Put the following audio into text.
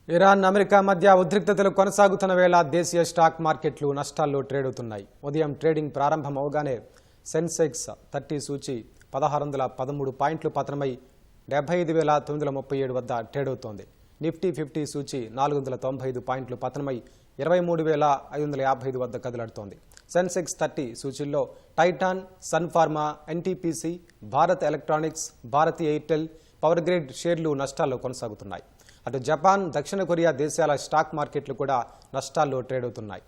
Iran America మధ్య ఉద్రిక్తతలు కొనసాగుతున్న వేళ దేశీయ స్టాక్ మార్కెట్లు నష్టాల్లో ట్రేడ్ అవుతున్నాయి. ఉదయం ట్రేడింగ్ ప్రారంభం అవగానే సెన్సెక్స్ 30 సూచి 1613 పాయింట్లు పతనమై 75937 వద్ద ట్రేడ్ అవుతోంది. నిఫ్టీ 50 సూచి 495 పాయింట్లు పతనమై 23555 వద్ద కదలాడుతోంది. సెన్సెక్స్ 30 సూచీల్లో టైటాన్, సన్ ఫార్మా, ఎన్టీపీసీ, భారత్ ఎలక్ట్రానిక్స్, భారతీ ఎయిర్టెల్, పవర్ గ్రిడ్ షేర్లు నష్టాల్లో కొనసాగుతున్నాయి. అటు జపాన్, దక్షిణ కొరియా దేశాల స్టాక్ మార్కెట్లు కూడా నష్టాల్లో ట్రేడ్ అవుతున్నాయి.